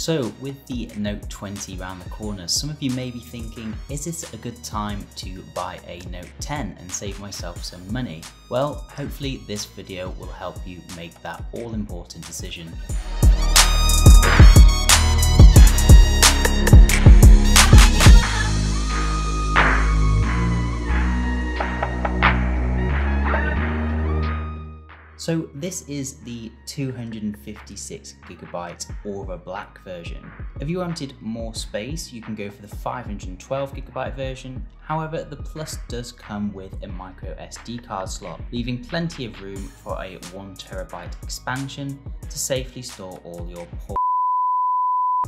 So with the Note 20 around the corner, some of you may be thinking, is this a good time to buy a Note 10 and save myself some money? Well, hopefully this video will help you make that all-important decision. So this is the 256GB Aura Black version. If you wanted more space, you can go for the 512GB version. However, the Plus does come with a micro SD card slot, leaving plenty of room for a 1TB expansion to safely store all your porn.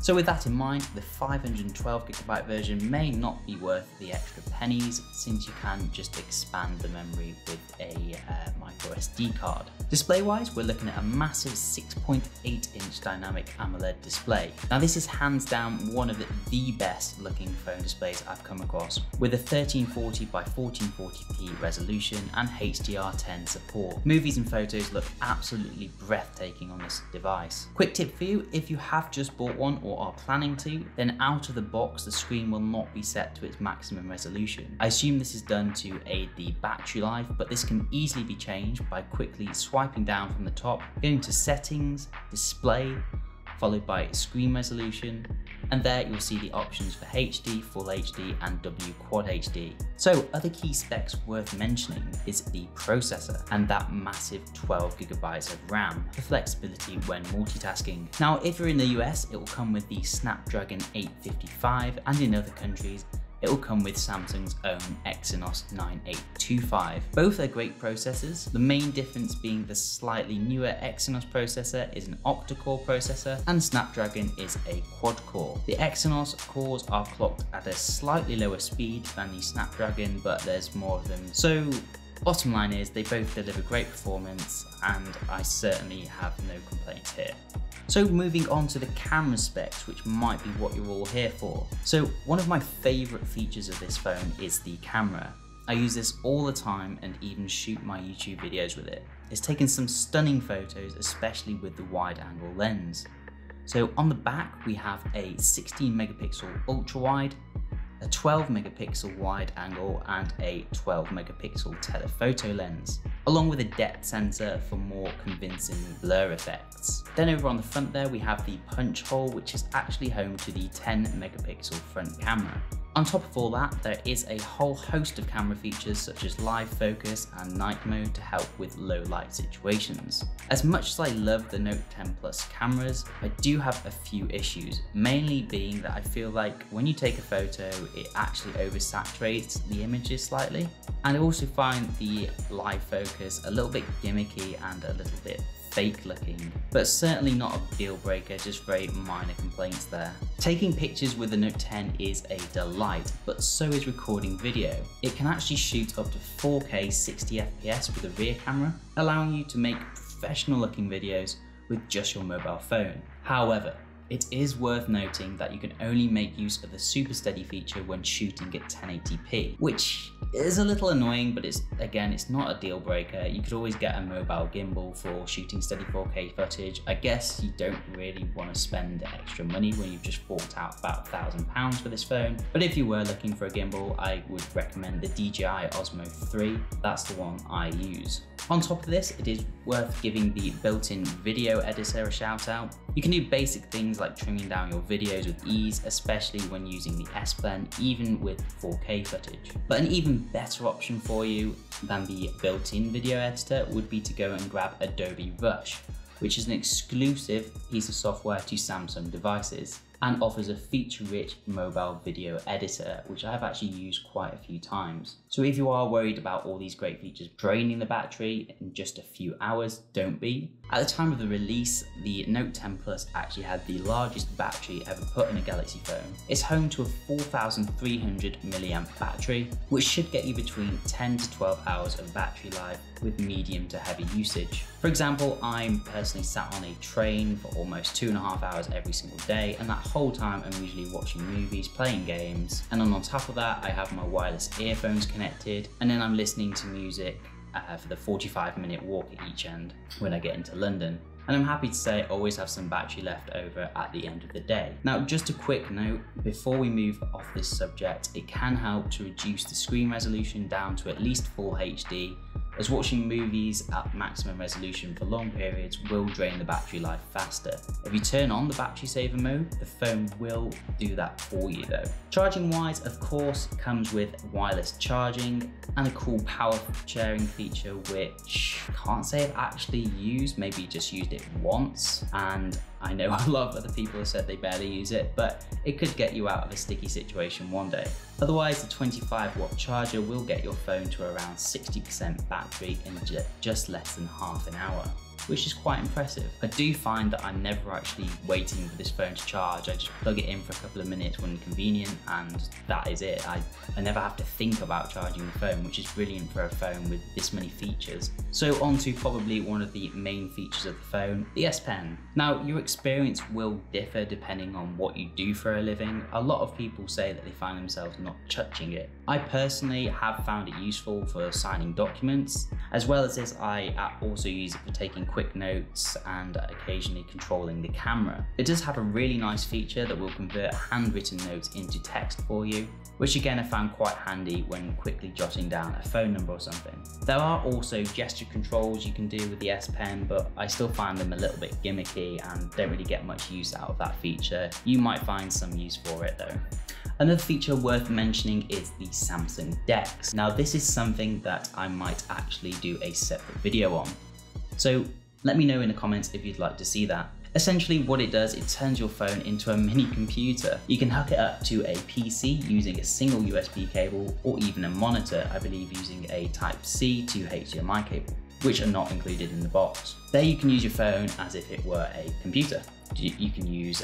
So with that in mind, the 512GB version may not be worth the extra pennies, since you can just expand the memory with a micro SD card. Display wise, we're looking at a massive 6.8-inch dynamic AMOLED display. Now this is hands down one of the best looking phone displays I've come across, with a 1340 by 1440p resolution and HDR10 support. Movies and photos look absolutely breathtaking on this device. Quick tip for you, if you have just bought one or are planning to, then out of the box the screen will not be set to its maximum resolution. I assume this is done to aid the battery life, but this can easily be changed by quickly swiping down from the top, going to settings, display, followed by screen resolution, and there you'll see the options for HD, Full HD and W Quad HD. So other key specs worth mentioning is the processor and that massive 12GB of RAM for flexibility when multitasking. Now if you're in the US, it will come with the Snapdragon 855, and in other countries it will come with Samsung's own Exynos 9825. Both are great processors, the main difference being the slightly newer Exynos processor is an octa-core processor and Snapdragon is a quad-core. The Exynos cores are clocked at a slightly lower speed than the Snapdragon, but there's more of them. So bottom line is they both deliver great performance and I certainly have no complaints here. So moving on to the camera specs, which might be what you're all here for. So one of my favourite features of this phone is the camera. I use this all the time and even shoot my YouTube videos with it. It's taken some stunning photos, especially with the wide angle lens. So on the back we have a 16MP ultra wide, a 12MP wide angle and a 12MP telephoto lens, along with a depth sensor for more convincing blur effects. Then over on the front there we have the punch hole, which is actually home to the 10MP front camera. On top of all that, there is a whole host of camera features such as live focus and night mode to help with low light situations. As much as I love the Note 10 Plus cameras, I do have a few issues, mainly being that I feel like when you take a photo, it actually oversaturates the images slightly. And I also find the live focus a little bit gimmicky and a little bit fake looking, but certainly not a deal breaker, just very minor complaints there. Taking pictures with the Note 10 is a delight, but so is recording video. It can actually shoot up to 4K 60fps with a rear camera, allowing you to make professional looking videos with just your mobile phone. However, it is worth noting that you can only make use of the super steady feature when shooting at 1080p, which is a little annoying, but it's not a deal breaker. You could always get a mobile gimbal for shooting steady 4K footage. I guess you don't really want to spend extra money when you've just forked out about £1,000 for this phone. But if you were looking for a gimbal, I would recommend the DJI Osmo 3. That's the one I use. On top of this, it is worth giving the built-in video editor a shout out. You can do basic things like trimming down your videos with ease, especially when using the S Pen, even with 4K footage. But an even better option for you than the built-in video editor would be to go and grab Adobe Rush, which is an exclusive piece of software to Samsung devices and offers a feature-rich mobile video editor, which I have actually used quite a few times. So if you are worried about all these great features draining the battery in just a few hours, don't be. At the time of the release, the Note 10 Plus actually had the largest battery ever put in a Galaxy phone. It's home to a 4,300 mAh battery, which should get you between 10 to 12 hours of battery life with medium to heavy usage. For example, I'm personally sat on a train for almost 2.5 hours every single day, and that whole time I'm usually watching movies, playing games, and then on top of that I have my wireless earphones connected, and then I'm listening to music for the 45-minute walk at each end when I get into London. And I'm happy to say I always have some battery left over at the end of the day. Now, just a quick note, before we move off this subject, it can help to reduce the screen resolution down to at least full HD, as watching movies at maximum resolution for long periods will drain the battery life faster. If you turn on the battery saver mode, the phone will do that for you though. Charging wise, of course, comes with wireless charging and a cool power sharing feature, which I can't say I've actually used, maybe just used it once, and I know a lot of other people have said they barely use it, but it could get you out of a sticky situation one day. Otherwise, the 25-watt charger will get your phone to around 60% battery in just less than half an hour, which is quite impressive. I do find that I'm never actually waiting for this phone to charge. I just plug it in for a couple of minutes when convenient, and that is it. I never have to think about charging the phone, which is brilliant for a phone with this many features. So on to probably one of the main features of the phone, the S Pen. Now, your experience will differ depending on what you do for a living. A lot of people say that they find themselves not touching it. I personally have found it useful for signing documents. As well as this, I also use it for taking quick notes and occasionally controlling the camera. It does have a really nice feature that will convert handwritten notes into text for you, which again I found quite handy when quickly jotting down a phone number or something. There are also gesture controls you can do with the S Pen, but I still find them a little bit gimmicky and don't really get much use out of that feature. You might find some use for it though. Another feature worth mentioning is the Samsung DeX. Now, this is something that I might actually do a separate video on. So let me know in the comments if you'd like to see that. Essentially what it does, it turns your phone into a mini computer. You can hook it up to a PC using a single USB cable, or even a monitor, I believe using a Type-C to HDMI cable, which are not included in the box. There you can use your phone as if it were a computer. You can use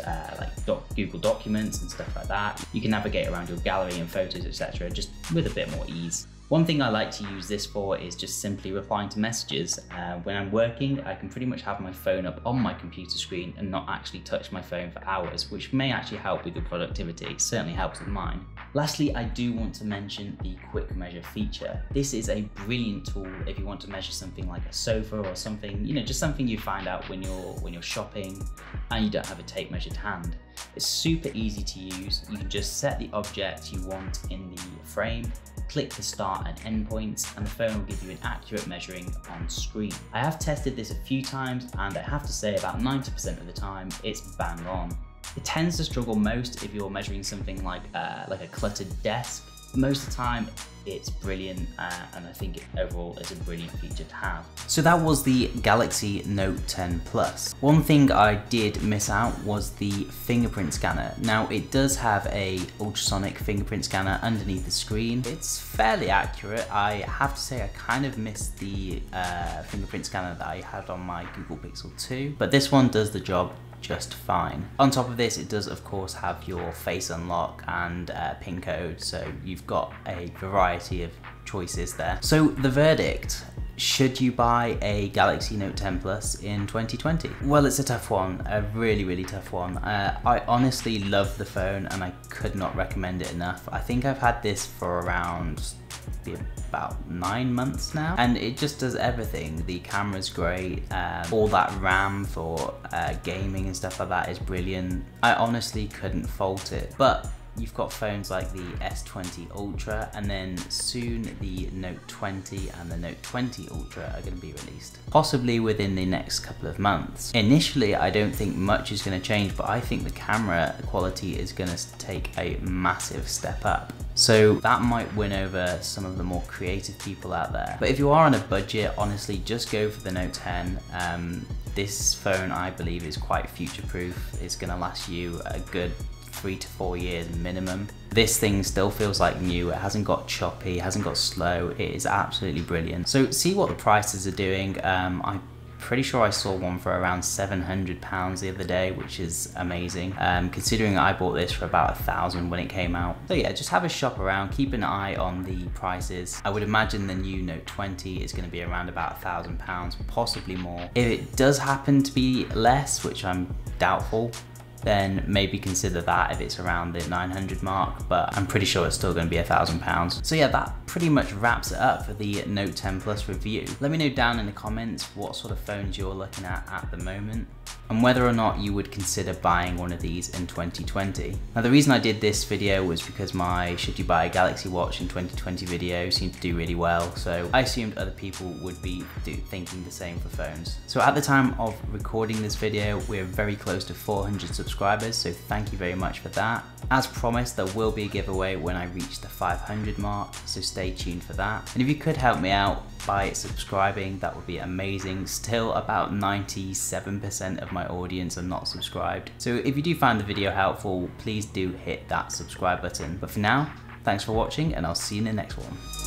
Google Documents and stuff like that. You can navigate around your gallery and photos, etc., just with a bit more ease. One thing I like to use this for is just simply replying to messages. When I'm working, I can pretty much have my phone up on my computer screen and not actually touch my phone for hours, which may actually help with your productivity. It certainly helps with mine. Lastly, I do want to mention the quick measure feature. This is a brilliant tool if you want to measure something like a sofa or something, just something you find out when you're shopping and you don't have a tape measure to hand. It's super easy to use. You can just set the object you want in the frame, click the start and end points, and the phone will give you an accurate measuring on screen. I have tested this a few times, and I have to say about 90% of the time, it's bang on. It tends to struggle most if you're measuring something like a cluttered desk. Most of the time, it's brilliant, and I think overall it's a brilliant feature to have. So that was the Galaxy Note 10 Plus. One thing I did miss out was the fingerprint scanner. Now, it does have a ultrasonic fingerprint scanner underneath the screen. It's fairly accurate. I have to say I kind of missed the fingerprint scanner that I had on my Google Pixel 2, but this one does the job just fine. On top of this, it does of course have your face unlock and PIN code, so you've got a variety of choices there. So the verdict: should you buy a Galaxy Note 10 Plus in 2020? Well, it's a tough one, a really tough one. I honestly love the phone and I could not recommend it enough. I think I've had this for around about 9 months now, and it just does everything. The camera's great, all that RAM for gaming and stuff like that is brilliant. I honestly couldn't fault it. But you've got phones like the S20 Ultra, and then soon the Note 20 and the Note 20 Ultra are going to be released, possibly within the next couple of months. Initially, I don't think much is going to change, but I think the camera quality is going to take a massive step up. So that might win over some of the more creative people out there. But if you are on a budget, honestly, just go for the Note 10. This phone, I believe, is quite future-proof. It's going to last you a good 3 to 4 years minimum. This thing still feels like new. It hasn't got choppy, it hasn't got slow. It is absolutely brilliant. So see what the prices are doing. I'm pretty sure I saw one for around £700 the other day, which is amazing, considering I bought this for about £1,000 when it came out. So yeah, just have a shop around, keep an eye on the prices. I would imagine the new Note 20 is going to be around about £1,000, possibly more. If it does happen to be less, which I'm doubtful, then maybe consider that if it's around the 900 mark, but I'm pretty sure it's still going to be £1,000. So yeah, that pretty much wraps it up for the Note 10 Plus review. Let me know down in the comments what sort of phones you're looking at the moment, and whether or not you would consider buying one of these in 2020. Now the reason I did this video was because my Should You Buy a Galaxy Watch in 2020 video seemed to do really well, so I assumed other people would be thinking the same for phones. So at the time of recording this video, we're very close to 400 subscribers, so thank you very much for that. As promised, there will be a giveaway when I reach the 500 mark, so stay tuned for that. And if you could help me out by subscribing, that would be amazing. Still about 97% of my audience are not subscribed. So if you do find the video helpful, please do hit that subscribe button. But for now, thanks for watching, and I'll see you in the next one.